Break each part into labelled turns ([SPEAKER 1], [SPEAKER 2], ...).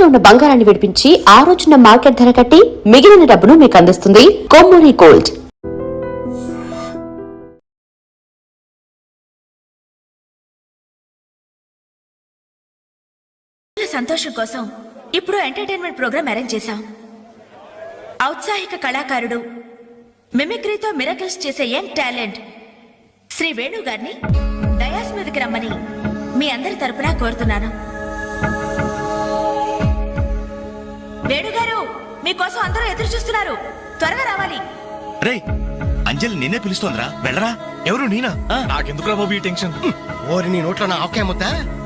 [SPEAKER 1] తాకట్లో ఉన్న బంగారాన్ని విడిపించి ఆ రోజున మార్కెట్ ధర కట్టి మిగిలిన డబ్బును మీకు అందిస్తుంది కొమ్మూరి గోల్డ్.
[SPEAKER 2] సంతోషం కోసం ఇప్పుడు ఎంటర్టైన్మెంట్ ప్రోగ్రామ్ అరేంజ్ చేశాం. ఔత్సాహిక కళాకారుడు, మిమిక్రీతో మిరకిల్స్ చేసే యంగ్ టాలెంట్ శ్రీ వేణు గారిని డయాస్ మీదకి రమ్మని మీ అందరి తరపున కోరుతున్నాను. వేణుగారు, మీకోసం అందరూ ఎదురు చూస్తున్నారు, త్వరగా రావాలి.
[SPEAKER 3] రే, అంజలి నిన్నే పిలుస్తోందిరా, వెళ్ళరా. ఎవరు? నేనా?
[SPEAKER 4] నాకెందుకురా బాబు ఈ టెన్షన్?
[SPEAKER 5] ఓరి నీ నోట్లో నా ఆకే ముద్ద,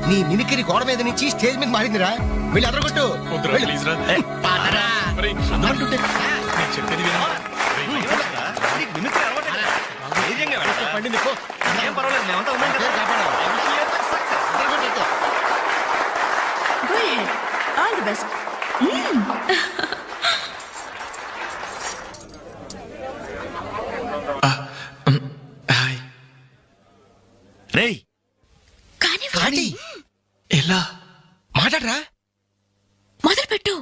[SPEAKER 5] నీ మిమిక్రీ గోడ మీద నుంచి స్టేజ్ మీద మారిందిరా. వెళ్ళి అదరగొట్టు.
[SPEAKER 3] పండింది. ఏం పర్వాలేదు, మేమంతా ఉన్నాం కదా.
[SPEAKER 2] Go ahead. All the best.
[SPEAKER 3] రేయ్,
[SPEAKER 2] కానీ
[SPEAKER 4] ఎలా
[SPEAKER 5] మాట్లాడరా?
[SPEAKER 2] మొదలు పెట్టు.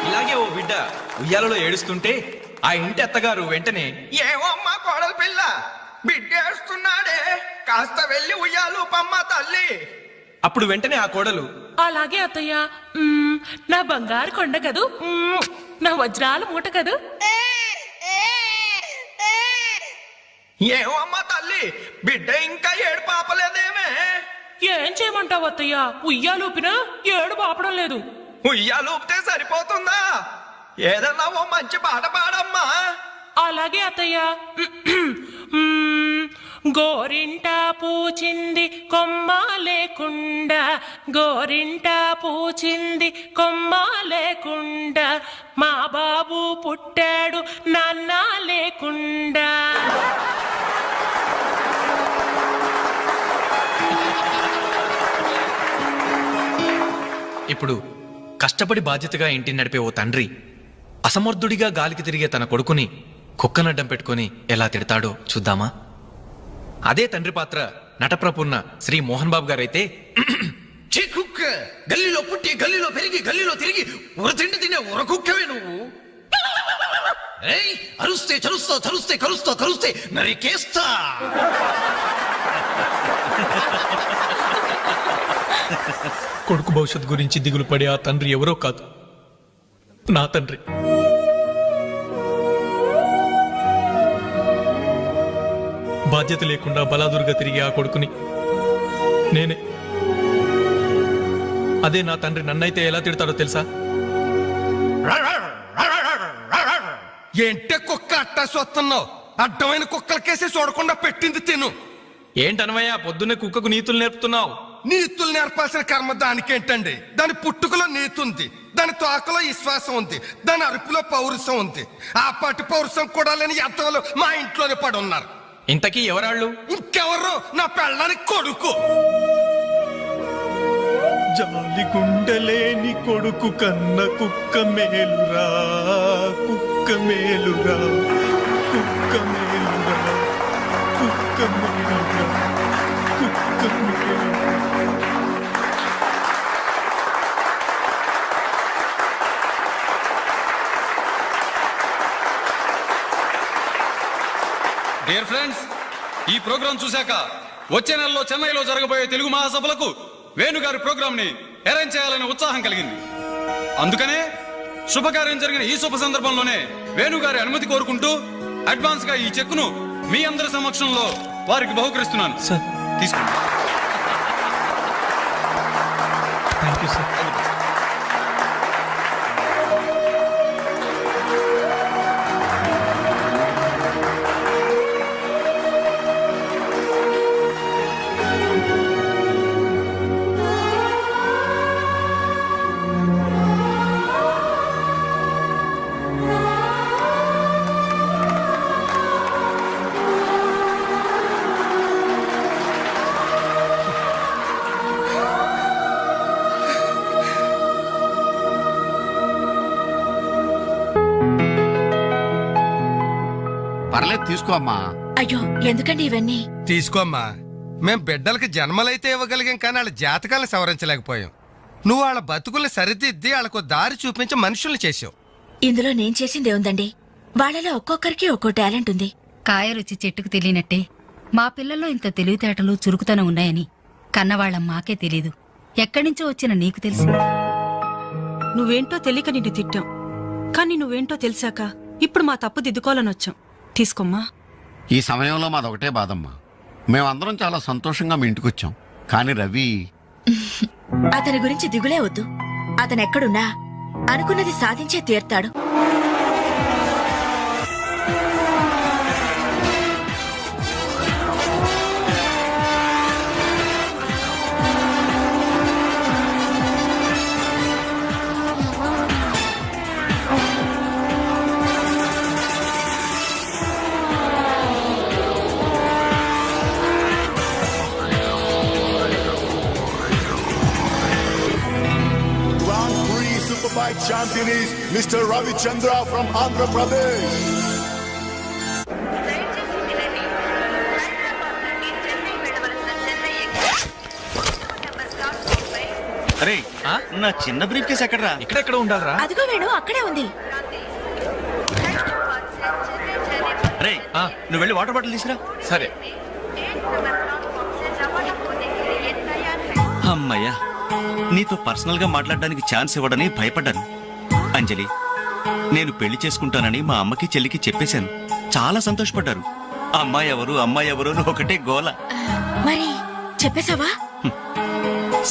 [SPEAKER 4] ఇలాగే ఓ బిడ్డ ఉయ్యాలలో ఏడుస్తుంటే ఆ ఇంటి అత్తగారు వెంటనే,
[SPEAKER 6] ఏమో అమ్మా కోడలు పిల్ల, బిడ్డేస్తున్నాడే, కాస్త వెళ్ళి ఉయ్యాలు పమ్మ తల్లి.
[SPEAKER 4] అప్పుడు వెంటనే ఆ కోడలు,
[SPEAKER 7] అలాగే అత్తయ్య, నా బంగారు కొండ కదూ, నా వజ్రాల మూట కదూ.
[SPEAKER 6] ఏమో అమ్మా తల్లి, బిడ్డ ఇంకా ఏడు పాపలేదేమే.
[SPEAKER 7] ఏం చేయమంటావు అత్తయ్య, ఉయ్యాలూపినా ఏడు పాపడం లేదు.
[SPEAKER 6] ఉయ్యాలు ఊపితే సరిపోతుందా? ఏదన్నా ఓ మంచి పాట పాడమ్మా.
[SPEAKER 7] అలాగే అత్తయ్య. గోరింట పూచింది కొమ్మ లేకుండా, గోరింట పూచింది కొమ్మ లేకుండా, మా బాబు పుట్టాడు నాన్న లేకుండా.
[SPEAKER 4] ఇప్పుడు కష్టపడి బాధ్యతగా ఇంటిని నడిపే ఓ తండ్రి అసమర్థుడిగా గాలికి తిరిగే తన కొడుకుని కుక్కనడ్డం పెట్టుకుని ఎలా తిడతాడో చూద్దామా? అదే తండ్రి పాత్ర నటప్రపూర్ణ శ్రీ మోహన్ బాబు గారైతే,
[SPEAKER 5] కుక్క గల్లీలో పుట్టి గల్లీలో పెరిగి గల్లీలో తిరిగి ఉరతిండి తినే ఉరకుక్కవే నువ్వు. అరుస్తే చరుస్తావు, చరుస్తే కరుస్తావు, కరుస్తే నరికేస్తా.
[SPEAKER 4] కొడుకు భవిష్యత్ గురించి దిగులు పడే ఆ తండ్రి ఎవరో కాదు, నా తండ్రి. బాధ్యత లేకుండా బలాదురుగా తిరిగే ఆ కొడుకుని నేనే. అదే నా తండ్రి నన్నైతే ఎలా తిడతాడో తెలుసా?
[SPEAKER 5] ఏంటే కుక్క అట్టా చూస్తున్నావు? అడ్డమైన కుక్కలకేసి చూడకుండా పెట్టింది తిను.
[SPEAKER 4] ఏంటనవయ్యా పొద్దున్నే కుక్కకు నీతులు నేర్పుతున్నావు?
[SPEAKER 5] నీతులు నేర్పాల్సిన కర్మ దానికేంటండి? దాని పుట్టుకలో నీతి ఉంది, దాని తోకలో విశ్వాసం ఉంది, దాని అరుపులో పౌరుషం ఉంది. ఆ పాటి పౌరుషం కూడా లేని ఎంతలో మా ఇంట్లోనే పడి ఉన్నారు.
[SPEAKER 4] ఇంతకీ ఎవరాళ్ళు?
[SPEAKER 5] ఇంకెవరు? నా పెళ్ళానికి కొడుకు.
[SPEAKER 3] జాలి గుండెలేని కొడుకు కన్న కుక్క మేలురా, కుక్క మేలురా, కుక్క మేలురా, కుక్క మేలురా, కుక్క మేలురా.
[SPEAKER 8] డియర్ ఫ్రెండ్స్, ఈ ప్రోగ్రాం చూశాక వచ్చే నెలలో చెన్నైలో జరగబోయే తెలుగు మహాసభలకు వేణుగారి ప్రోగ్రామ్ ని అరేంజ్ చేయాలనే ఉత్సాహం కలిగింది. అందుకనే శుభకార్యం జరిగిన ఈ శుభ సందర్భంలోనే వేణుగారి అనుమతి కోరుకుంటూ అడ్వాన్స్ గా ఈ చెక్కును మీ అందరి సమక్షంలో వారికి బహుకరిస్తున్నాను. తీసుకోండి.
[SPEAKER 4] Thank you sir.
[SPEAKER 9] పర్లేదు తీసుకో అమ్మా.
[SPEAKER 2] అయ్యో ఎందుకండి ఇవన్నీ?
[SPEAKER 5] తీసుకోమ్మా. మేం బిడ్డలకి జన్మలైతే ఇవ్వగలిగాం కానీ వాళ్ళ జాతకాలను సవరించలేకపోయాం. నువ్వు వాళ్ళ బతుకుల్ని సరిదిద్ది వాళ్ళకు దారి చూపించి మనుషుల్ని చేసావు.
[SPEAKER 2] ఇందులో నేను చేసిందే ఉందండి. వాళ్ళలో ఒక్కొక్కరికి ఒక్కో టాలెంట్ ఉంది.
[SPEAKER 10] కాయ రుచి చెట్టుకు తెలియనట్టే మా పిల్లల్లో ఇంత తెలివితేటలు చురుకుతనం ఉన్నాయని కన్నవాళ్ళం మాకే తెలీదు. ఎక్కడ్నుంచో వచ్చిన నీకు తెలిసి.
[SPEAKER 11] నువ్వేంటో తెలియక నిన్ను తిట్టాం, కానీ నువ్వేంటో తెలిసాక ఇప్పుడు మా తప్పు దిద్దుకోవాలని వచ్చాం. తీసుకోమ్మా.
[SPEAKER 9] ఈ సమయంలో మాదొకటే బాధమ్మా. మేమందరం చాలా సంతోషంగా మీ ఇంటికి వచ్చాం, కానీ రవి
[SPEAKER 2] అతని గురించి దిగులే వద్దు. అతను ఎక్కడున్నా అనుకున్నది సాధించే తీర్తాడు.
[SPEAKER 12] Superbike champion is Mr. Ravi Chandra from Andhra Pradesh.
[SPEAKER 3] అరే నా చిన్న బ్రీఫ్ కేసు ఎక్కడరా?
[SPEAKER 4] ఇక్కడెక్కడ ఉండాలరా?
[SPEAKER 2] అదిగో వేణు అక్కడే ఉంది.
[SPEAKER 3] అరే నువ్వు వెళ్ళి వాటర్ బాటిల్ తీసురా.
[SPEAKER 4] సరే.
[SPEAKER 3] అమ్మయ్యా, నీతో పర్సనల్ గా మాట్లాడడానికి ఛాన్స్ ఇవ్వడని భయపడ్డాను. అంజలి, నేను పెళ్లి చేసుకుంటానని మా అమ్మకి చెల్లికి చెప్పేశాను. చాలా సంతోషపడ్డారు. అమ్మాయి ఎవరు అమ్మాయి ఎవరు అని ఒకటే గోల.
[SPEAKER 2] మరి చెప్పేశావా?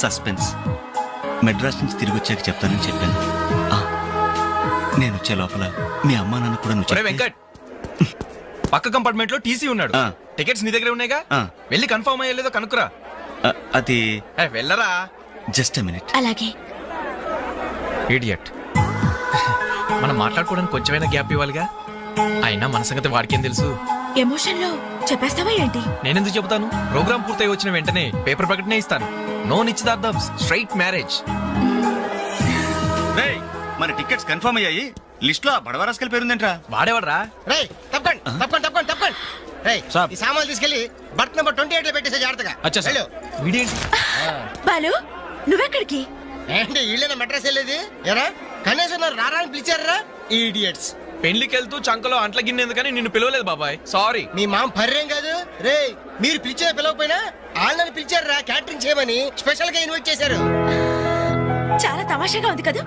[SPEAKER 3] సస్పెన్స్. మెడ్రాస్ నుంచి తిరిగి వచ్చాక చెప్తానని చెప్పాను. నేను వచ్చే లోపల మీ అమ్మా నాన్న కూడా నువ్వు
[SPEAKER 4] ఒరే వెంకట్, పక్క కంపార్ట్మెంట్ లో టీసీ ఉన్నాడు. టికెట్స్ నీ దగ్గర ఉన్నాయిగా, వెళ్ళి కన్ఫర్మ్ అయ్యలేదో కనుక్కురా.
[SPEAKER 3] అది
[SPEAKER 4] వెళ్ళరా.
[SPEAKER 3] Just minute.
[SPEAKER 2] అలాగే.
[SPEAKER 4] ఇడియట్. మనం మాట్లాడుకోవడానికి కొంచెమైనా గ్యాప్ ఇవ్వాలిగా. అయినా మన సంగతి వాడికేం తెలుసు.
[SPEAKER 2] ఎమోషన్ లో చెప్పేస్తావా ఏంటి?
[SPEAKER 4] నేనెందుకు చెబుతాను? ప్రోగ్రామ్ పూర్తయి వచ్చిన వెంటనే పేపర్ ప్రకటనే ఇస్తాను. నో నిశ్చితార్థం, స్ట్రైట్ మ్యారేజ్.
[SPEAKER 3] మన టికెట్స్ కన్ఫర్మ్ అయ్యాయి. లిస్ట్ లో బడవరాస్కల్ పేరుందేంట్రా?
[SPEAKER 4] వాడేవాడ్రా?
[SPEAKER 6] ఈ సామాన్లు తీసుకెళ్లి బర్త్ నెంబర్ 28 లో పెట్టేసే జాగ్రత్తగా.
[SPEAKER 4] వీడేంటి?
[SPEAKER 2] బాలు నువ్వెక్కడికి?
[SPEAKER 6] ఏంటి వీళ్ళైనా మెడ్రాస్ వెళ్ళేది? ఎరా కనీసం రారాని పిలిచారా ఈడియట్స్?
[SPEAKER 4] పెళ్లికి వెళ్తూ చంకలో అంట్ల గిన్నెందుకని నిన్ను పిలవలేదు బాబాయ్, సారీ.
[SPEAKER 6] మీ మామ పర్రేం కాదు రే. మీరు పిలిచే పిలవకపోయినా వాళ్ళని పిలిచారా క్యాటరింగ్ చేయమని స్పెషల్ గా ఇన్వైట్ చేశారు.
[SPEAKER 2] చాలా తమాషాగా ఉంది కదా.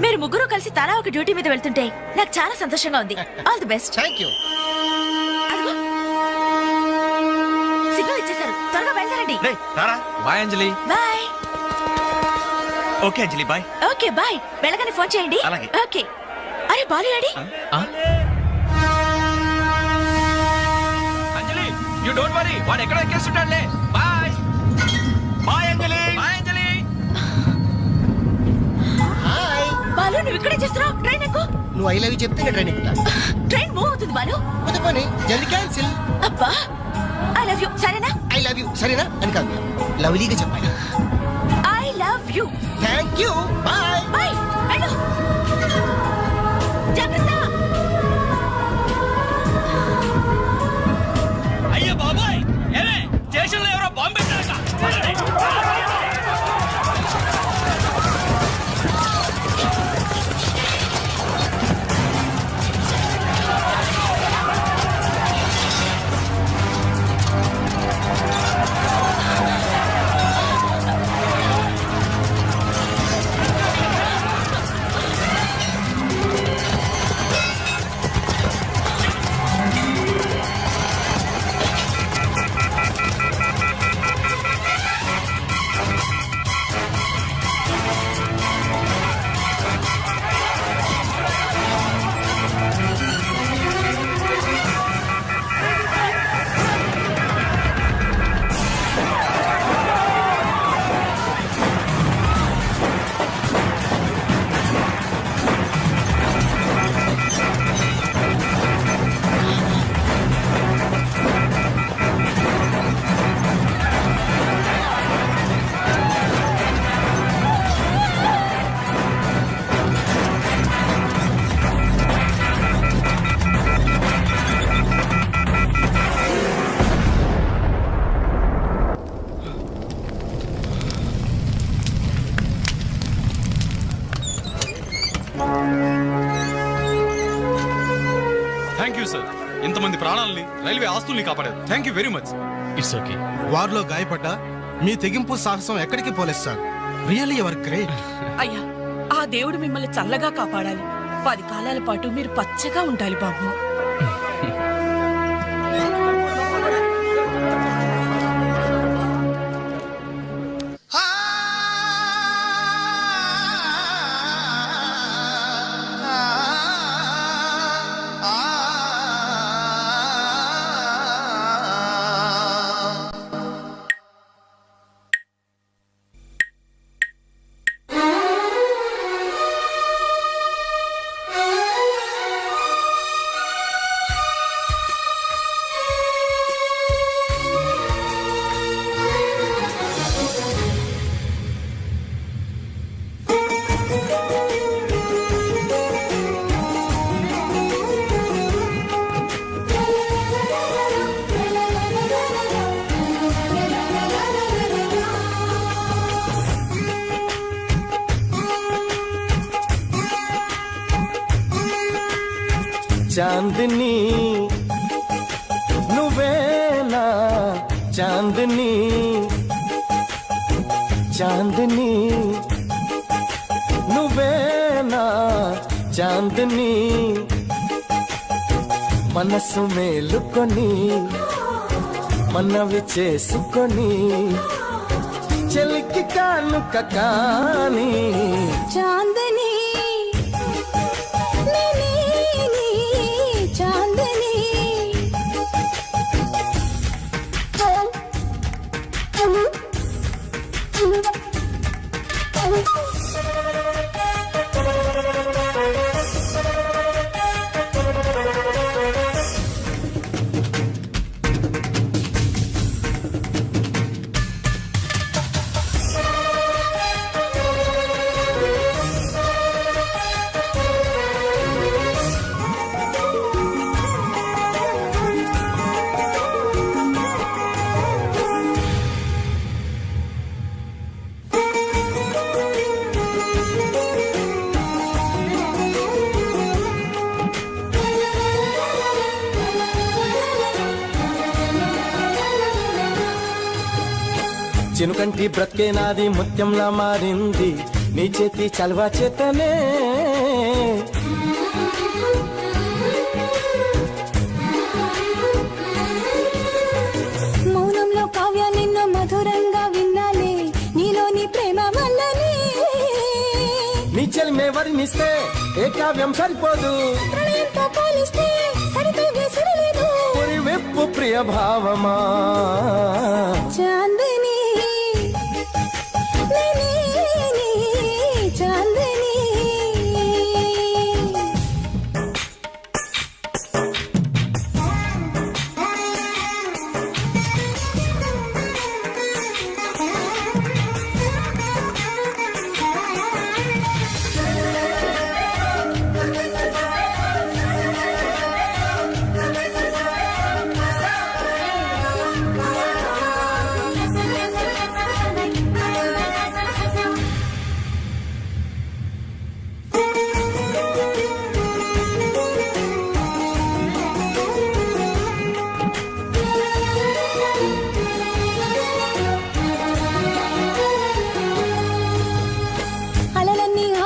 [SPEAKER 2] మీరు ముగ్గురు కలిసి తలా ఒక డ్యూటీ మీద వెళ్తుంటే నాకు చాలా సంతోషంగా ఉంది. All the best.
[SPEAKER 6] Thank you.
[SPEAKER 2] Signal ఇచ్చేశారు, త్వరగా బయలుదేరండి.
[SPEAKER 4] Bye Anjali.
[SPEAKER 2] Bye.
[SPEAKER 3] Okay Anjali, bye.
[SPEAKER 2] Okay bye. వెళ్ళగానే ఫోన్ చేయండి.
[SPEAKER 3] అలాగే.
[SPEAKER 2] ఓకే. అరే Balu ready?
[SPEAKER 4] Anjali, you don't worry, వాడు ఎక్కడ ఎక్కేస్తుంటాడులే. Bye bye Anjali. Bye Anjali.
[SPEAKER 2] Balu నువ్వు ఇక్కడే చేస్తున్నావు? ట్రైన్ ఎక్కు.
[SPEAKER 6] నువ్వు ఐ లవ్ యూ చెప్తే ట్రైన్ ఎక్కుతా.
[SPEAKER 2] ట్రైన్ మూవ్ అవుతుంది బాలు.
[SPEAKER 6] పోతే పోనీ, జల్దీ క్యాన్సిల్.
[SPEAKER 2] అబ్బా ఐ లవ్ యూ. సరేనా?
[SPEAKER 6] ఐ లవ్ యూ సరేనా అని కాదు, లవ్లీగా చెప్పాలి.
[SPEAKER 2] I love you.
[SPEAKER 6] Thank you. Bye.
[SPEAKER 2] Bye. వెళ్ళు. జాగ్రత్త.
[SPEAKER 3] అయ్యో బాబాయ్, ఏమే స్టేషన్ లో ఎవరో బాంబు పెట్టారట.
[SPEAKER 8] You sir. ఇంతమంది ప్రాణాలని, రైల్వే ఆస్తుల్ని కాపాడారు. Thank you very much.
[SPEAKER 4] It's okay.
[SPEAKER 6] వారిలో గాయపడ్డ మీ తెగింపు సాహసం ఎక్కడికి పోలేదు సార్. Really your great.
[SPEAKER 7] అయ్యా ఆ దేవుడు మిమ్మల్ని చల్లగా కాపాడాలి. 10 కాలాల పాటు మీరు పచ్చగా ఉండాలి బాబు.
[SPEAKER 6] చాందిని నువ్వేనా చాందిని, చాందిని నువ్వేనా చాందిని, మనసు మేలుకొని మనవి చేసుకొని చెలికి కానుక కాని
[SPEAKER 11] చాందని చాందని
[SPEAKER 6] చినుకంటి బ్రతికే నాది ముత్యంలా మారింది నీ చేతి చలవా చేతనే,
[SPEAKER 11] మౌనంలో కావ్య నిన్ను మధురంగా విన్నాలే నీలోని ప్రేమ వల్లనే,
[SPEAKER 6] నీ చెలిమే వర్ణిస్తే ఏ కావ్యం సరిపోదు,
[SPEAKER 11] ప్రణయంతో పోలిస్తే సరితూగే సరిలేదు,
[SPEAKER 6] వెప్పు ప్రియ భావమా
[SPEAKER 11] చాందని చాందని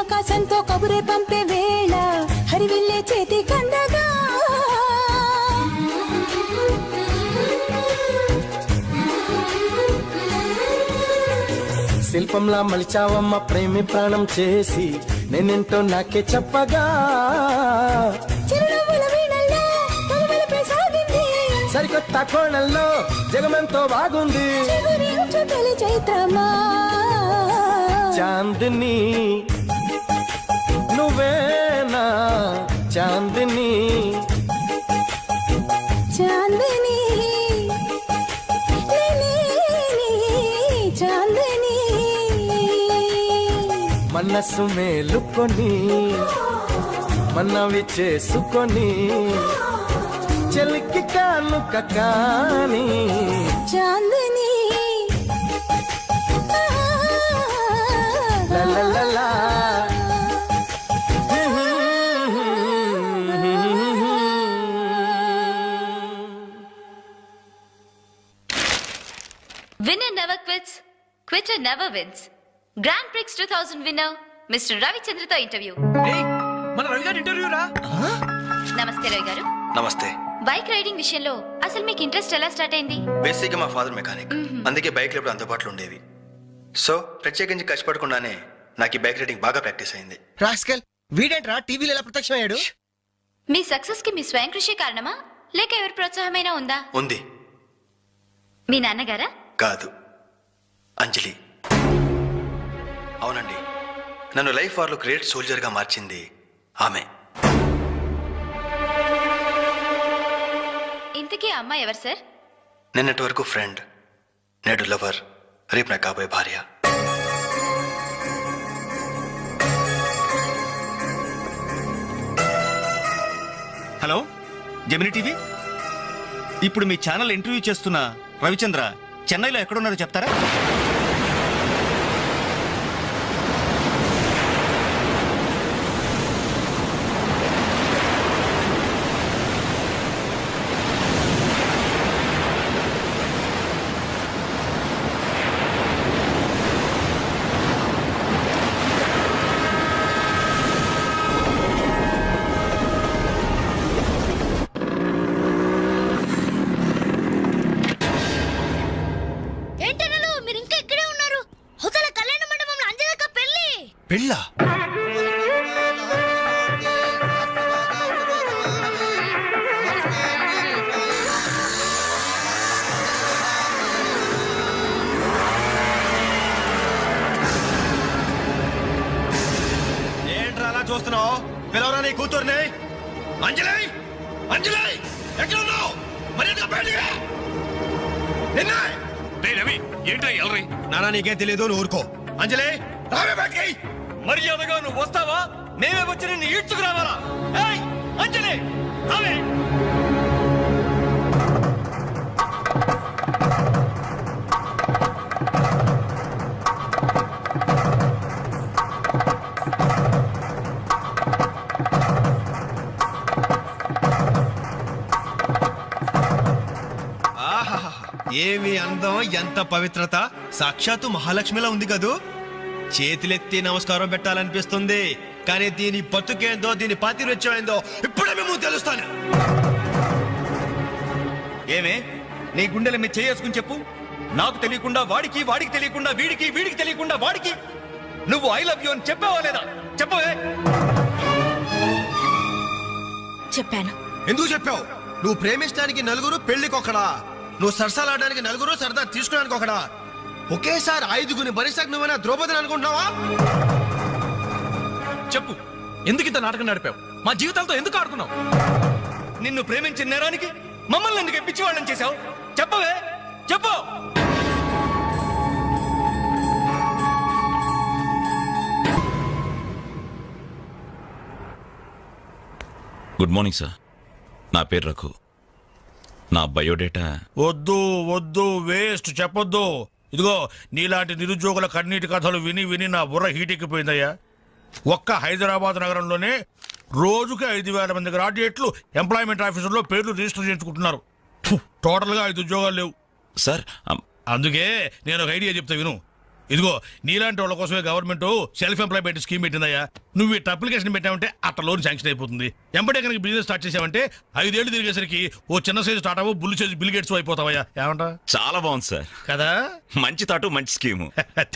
[SPEAKER 11] ఆకాశంతో కబురే పంపే వేళ హరివిల్లే చేతి కందగా,
[SPEAKER 6] శిల్పంలా మలిచావమ్మ ప్రేమి ప్రాణం చేసి నేనెంటో నాకే చెప్పగా,
[SPEAKER 11] చిరునవ్వుల వీణల్లో తొలవలపై సాగింది
[SPEAKER 6] సరికొత్త కోణంలో జగమెంతో బాగుంది,
[SPEAKER 11] చిగురించు తొలి చైత్రమా
[SPEAKER 6] చాందిని నువ్వేనా చాందిని,
[SPEAKER 11] చాందని చాందని
[SPEAKER 6] మనసు మేలుకొని మనవి చేసుకొని చెలికి కానుక కాని
[SPEAKER 11] Chandni
[SPEAKER 6] లలలలా.
[SPEAKER 2] Winner never quits, quitter never wins. Grand Prix 2000 winner, Mr. Ravichandra interview.
[SPEAKER 4] ఏయ్, మన రవి గారి ఇంటర్వ్యూ రా.
[SPEAKER 2] నమస్తే రవి గారు.
[SPEAKER 13] నమస్తే.
[SPEAKER 2] బైక్ రైడింగ్ విషయంలో అసలు మీకు ఇంట్రెస్ట్ ఎలా స్టార్ట్ అయింది?
[SPEAKER 13] బేసిక్గా మా ఫాదర్ మెకానిక్, అందుకే బైక్లు ఎప్పుడు అందుబాటులో ఉండేవి. సో ప్రత్యేకించి కష్టపడకుండానే నాకు ఈ బైక్ రైడింగ్ బాగా ప్రాక్టీస్ అయింది.
[SPEAKER 6] రాస్కల్ వీడేంట్రా టీవీలో ఎలా ప్రత్యక్షమయ్యాడు?
[SPEAKER 2] మీ సక్సెస్ కి మీ స్వయం కృషి కారణమా లేక ఎవరి ప్రోత్సాహమైనా ఉందా?
[SPEAKER 13] ఉంది.
[SPEAKER 2] మీ నాన్నగారా?
[SPEAKER 13] కాదు, అంజలి. అవునండి, నన్ను లైఫ్ వార్లో గ్రేట్ సోల్జర్గా మార్చింది ఆమె.
[SPEAKER 2] ఇంతకీ ఆ అమ్మాయి ఎవరు సార్?
[SPEAKER 13] నిన్నటి వరకు ఫ్రెండ్, నేడు లవర్, రేపు నా కాబోయే భార్య.
[SPEAKER 3] హలో జెమిని టీవీ, ఇప్పుడు మీ ఛానల్ ఇంటర్వ్యూ చేస్తున్న రవిచంద్ర చెన్నైలో ఎక్కడున్నారో చెప్తారా?
[SPEAKER 2] ఏంటనలు మీరు ఇంకా ఇక్కడే ఉన్నారు? హోటల్ కళ్యాణ మండపంలో అంజలక్క పెళ్లి.
[SPEAKER 6] పెళ్ళా?
[SPEAKER 5] ఏంట్రా అలా చూస్తున్నావు? పిలవరా నీ కూతుర్ని. అంజలి, అంజలి ఎక్కడ ఉన్నావు? మర్యాదగా బయటికి రా. నిన్నే.
[SPEAKER 8] రవి ఏంట్రా ఎల్రై?
[SPEAKER 5] నానా నీకేం తెలియదు, నువ్వు ఊరుకో. అంజలి రావే బయటికి.
[SPEAKER 3] మర్యాదగా నువ్వు వస్తావా? మేమే వచ్చి నిన్ను ఈడ్చుకురావాలా? ఏయ్, అంజలి రావే.
[SPEAKER 5] ఏమి అందం, ఎంత పవిత్రత! సాక్షాత్తు మహాలక్ష్మిలా ఉంది కదూ. చేతులెత్తి నమస్కారం పెట్టాలనిపిస్తుంది, కానీ దీని బతుకేందో, దీని పాతిరొచ్చేందో ఇప్పుడే మేము తెలుస్తాను.
[SPEAKER 3] ఏమే నీ గుండెల మీద చేసుకుని చెప్పు. నాకు తెలియకుండా వాడికి, వాడికి తెలియకుండా వీడికి, వీడికి తెలియకుండా వాడికి నువ్వు ఐ లవ్ యూ అని చెప్పావా లేదా? చెప్పవే.
[SPEAKER 2] చెప్పాను.
[SPEAKER 5] ఎందుకు చెప్పావు? నువ్వు ప్రేమించడానికి నలుగురు, పెళ్లికొకడా. నువ్వు సరసాలాడడానికి నలుగురు, సరదా తీసుకోవడానికి ఒకడా. ఒకేసారి 5గురిని భరించక నువ్వైనా ద్రౌపదిని అనుకుంటున్నావా?
[SPEAKER 4] చెప్పు, ఎందుకు ఇంత నాటకం నడిపావు? మా జీవితాలతో ఎందుకు ఆడుకున్నావు?
[SPEAKER 3] నిన్ను ప్రేమించిన నేరానికి మమ్మల్ని ఎందుకు పిచ్చివాళ్ళని చేశావు? చెప్పవే, చెప్పు.
[SPEAKER 14] గుడ్ మార్నింగ్ సార్, నా పేరు రఘు. నా బయోడేటా
[SPEAKER 12] వద్దు వద్దు, వేస్ట్, చెప్పొద్దు. ఇదిగో నీలాంటి నిరుద్యోగుల కన్నీటి కథలు విని విని నా బుర్ర హీటెక్కిపోయిందయ్యా. ఒక్క హైదరాబాద్ నగరంలోనే రోజుకి 5,000 మంది గ్రాడ్యుయేట్లు ఎంప్లాయ్మెంట్ ఆఫీసుల్లో పేర్లు రిజిస్టర్ చేయించుకుంటున్నారు. టోటల్గా 5 ఉద్యోగాలు లేవు
[SPEAKER 14] సార్.
[SPEAKER 12] అందుకే నేను ఒక ఐడియా చెప్తా విను. ఇదిగో నీలాంటి వాళ్ళ కోసమే గవర్నమెంట్ సెల్ఫ్ ఎంప్లాయ్మెంట్ స్కీమ్ పెట్టిందయ్యా. నువ్వు ఇట్లా అప్లికేషన్ పెట్టావంటే అట్లా లోన్ శాంక్షన్ అయిపోతుంది. ఎంబడే కనుక బిజినెస్ స్టార్ట్ చేసావంటే 5 ఏళ్ళు తిరిగేసరికి ఓ చిన్న సైజు స్టార్ట్ అవ్వు, బుల్లి సైజు బిల్ గేట్స్ అయిపోతావయ్యా. ఏమంటా?
[SPEAKER 14] చాలా బాగుంది సార్.
[SPEAKER 12] కదా,
[SPEAKER 14] మంచి తాటు, మంచి స్కీము.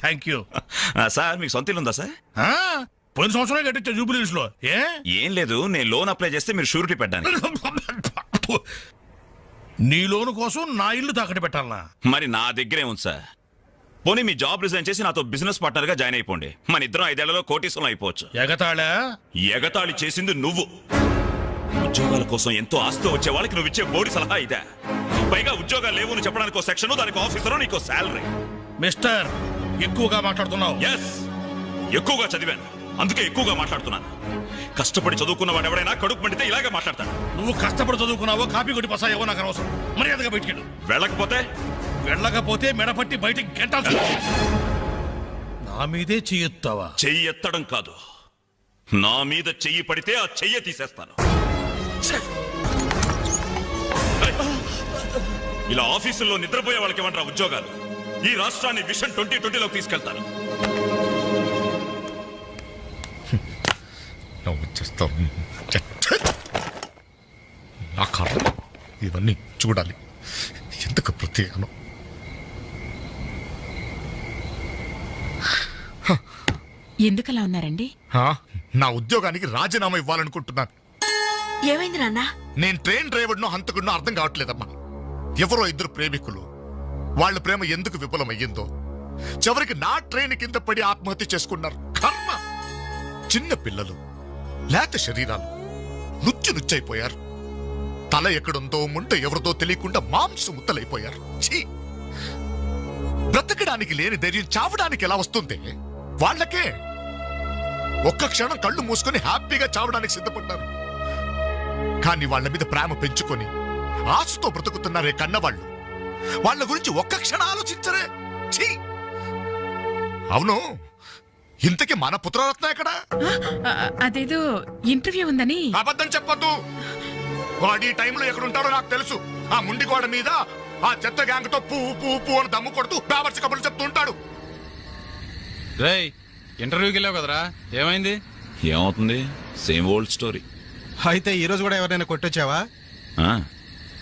[SPEAKER 12] Thank you
[SPEAKER 14] sir. మీకు సొంత ఇల్లు ఉందా సార్?
[SPEAKER 12] పోయిన సంవత్సరం కట్టించా జూబిలీస్ లో.
[SPEAKER 14] ఏం లేదు, నేను లోన్ అప్లై చేస్తే మీరు షూరిటీ పెట్టాను.
[SPEAKER 12] నీ లోను కోసం నా ఇల్లు తాకట్టు పెట్టాలనా?
[SPEAKER 14] మరి నా దగ్గరే ఉంది సార్. పోనీ మీ జాబ్ రిజైన్ చేసి నాతో బిజినెస్ పార్ట్నర్ గా జాయిన్ అయిపోండి. మన ఇద్దరం 5 ఏళ్లలో కోటీశ్వరం అయిపోవచ్చు.
[SPEAKER 12] ఎగతాళా?
[SPEAKER 14] ఎగతాళి చేసింది నువ్వు. ఉద్యోగాల కోసం ఎంతో ఆస్తి వచ్చే వాళ్ళకి నువ్వు ఇచ్చే బోడి సలహా ఇదే. పైగా ఉద్యోగాలు లేవు అని చెప్పడానికి ఒక సెక్షన్, దానికి ఆఫీసర్, నీకు శాలరీ.
[SPEAKER 12] మిస్టర్, ఎక్కువగా మాట్లాడుతున్నావు.
[SPEAKER 14] ఎస్, ఎక్కువగా చదివాను, అందుకే ఎక్కువగా మాట్లాడుతున్నాను. కష్టపడి చదువుకున్న వాడు ఎవడైనా కడుపు మండితే ఇలాగే మాట్లాడతాడు.
[SPEAKER 12] నువ్వు కష్టపడి చదువుకున్నావో, కాపీ కొట్టి పసాయేవో నాకు అనవసరం. మర్యాదగా బయటికి వెళ్ళకపోతే మెడపట్టి బయటికి గెంటాల్సి. నా మీదే చెయ్యెత్తావా?
[SPEAKER 14] చెయ్యి ఎత్తడం కాదు, నా మీద చెయ్యి పడితే ఆ చెయ్యి తీసేస్తాను. ఇలా ఆఫీసుల్లో నిద్రపోయే వాళ్ళకి ఏమంటారా ఉద్యోగాలు? ఈ రాష్ట్రాన్ని విషన్ 2020లోకి తీసుకెళ్తాను.
[SPEAKER 12] నా కర్మ ఇవన్నీ చూడాలి. ఎందుకు ప్రత్యేకను?
[SPEAKER 7] ఎందుకలా ఉన్నారండి?
[SPEAKER 12] నా ఉద్యోగానికి రాజీనామా ఇవ్వాలనుకుంటున్నాను.
[SPEAKER 2] ఏమైంది నాన్న?
[SPEAKER 12] నేను ట్రైన్ డ్రైవర్నో హంతకుడినో అర్థం కావట్లేదమ్మా. ఎవరో ఇద్దరు ప్రేమికులు, వాళ్ళ ప్రేమ ఎందుకు విఫలమయ్యిందో చివరికి నా ట్రైన్ కింద పడి ఆత్మహత్య చేసుకున్నారు. కర్మ! చిన్న పిల్లలు, లేత శరీరాలు నుచ్చైపోయారు. తల ఎక్కడుందో ముంట ఎవరిదో తెలియకుండా మాంసం ముద్దలైపోయారు. ఛీ! బ్రతకడానికి లేని ధైర్యం చావడానికి ఎలా వస్తుంది? వాళ్ళకే ఒక్క క్షణం కళ్ళు మూసుకొని హ్యాపీగా చావడానికి సిద్ధపడ్డారు. కానీ వాళ్ళ మీద ప్రేమ పెంచుకొని ఆశతో బ్రతుకుతున్నారే కన్నవాళ్ళు, వాళ్ళ గురించి ఒక్క క్షణం ఆలోచించరే. ఛీ! అవును, ఇంతకీ మన పుత్రరత్న ఎక్కడ?
[SPEAKER 7] అదేదో ఇంటర్వ్యూ ఉందని.
[SPEAKER 12] అబద్ధం చెప్పొద్దు. వాడు ఈ టైంలో ఎక్కడుంటాడో నాకు తెలుసు. ఆ ముండి గోడ మీద ఆ చెత్త గ్యాంగ్ తో పువ్వు అని దమ్ము కొడుతూ బావర్చి కబుర్లు చెప్తూ ఉంటాడు.
[SPEAKER 8] రేయ్, ఇంటర్వ్యూకి వెళ్ళావు కదరా, ఏమైంది?
[SPEAKER 14] ఏమవుతుంది? Same old story.
[SPEAKER 6] అయితే ఈ రోజు కూడా ఎవరైనా కొట్టొచ్చావా?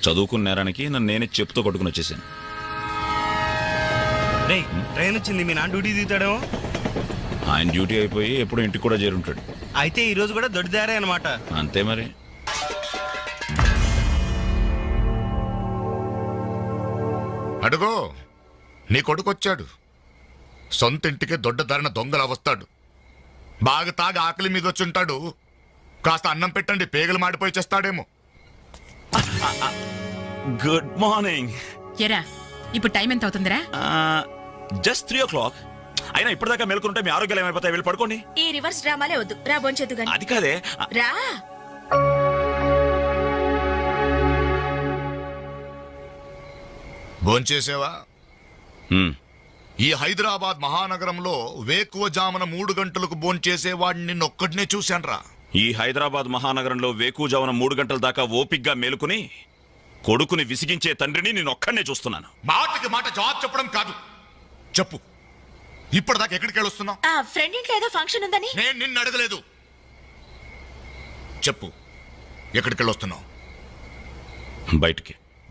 [SPEAKER 14] చదువుకున్న నేరానికి నన్ను నేనే చెప్పుతో కొట్టుకుని వచ్చేసాను.
[SPEAKER 6] ట్రైన్ వచ్చింది, మీ నాన్న డ్యూటీ దిగుతాడేమో.
[SPEAKER 14] ఆయన డ్యూటీ అయిపోయి ఎప్పుడు ఇంటికి కూడా చేరుంటాడు.
[SPEAKER 6] అయితే ఈ రోజు కూడా దొడ్డిదారే అనమాట.
[SPEAKER 14] అంతే మరి.
[SPEAKER 12] అడుగో, నీ కొడుకొచ్చాడు. సొంత ఇంటికే దొడ్డదారిన దొంగలా వస్తాడు. బాగా తాగి ఆకలి మీద వచ్చుంటాడు. కాస్త అన్నం పెట్టండి, పేగలు మాడిపోయి చేస్తాడేమో.
[SPEAKER 14] Good morning.
[SPEAKER 7] ఎరా, ఇప్పుడు టైం ఎంత అవుతుందిరా?
[SPEAKER 14] Just 3 o'clock. అయినా ఇప్పటిదాకా మేల్కొంటే మీ ఆరోగ్యాలు ఏమైపోతాయి? వెళ్ళి పడుకోండి.
[SPEAKER 2] ఈ రివర్స్ డ్రామాలే వద్దు, రా బొంచెద్దు గాని.
[SPEAKER 14] అది కాదే.
[SPEAKER 2] రా.
[SPEAKER 12] భోంచేసావా? ఈ హైదరాబాద్ మహానగరంలో వేకువజామున 3 గంటలకు భోంచేసేవాడిని నిన్నొక్కడినే చూశాన్రా.
[SPEAKER 14] ఈ హైదరాబాద్ మహానగరంలో వేకువజామున 3 గంటల దాకా ఓపిగ్గా మేలుకుని కొడుకుని విసిగించే తండ్రిని నేను ఒక్కడనే చూస్తున్నాను.
[SPEAKER 12] మాటకి మాట జవాబు చెప్పడం కాదు. చెప్పు, ఇప్పటిదాకా ఎక్కడికి వెళ్ళొస్తున్నావు?
[SPEAKER 2] ఆ ఫ్రెండ్ ఇంట్లో ఏదో ఫంక్షన్ ఉందని.
[SPEAKER 12] నేను నిన్ను అడగలేదు. చెప్పు, ఎక్కడికి వెళ్ళొస్తున్నావు?
[SPEAKER 14] బయటికి.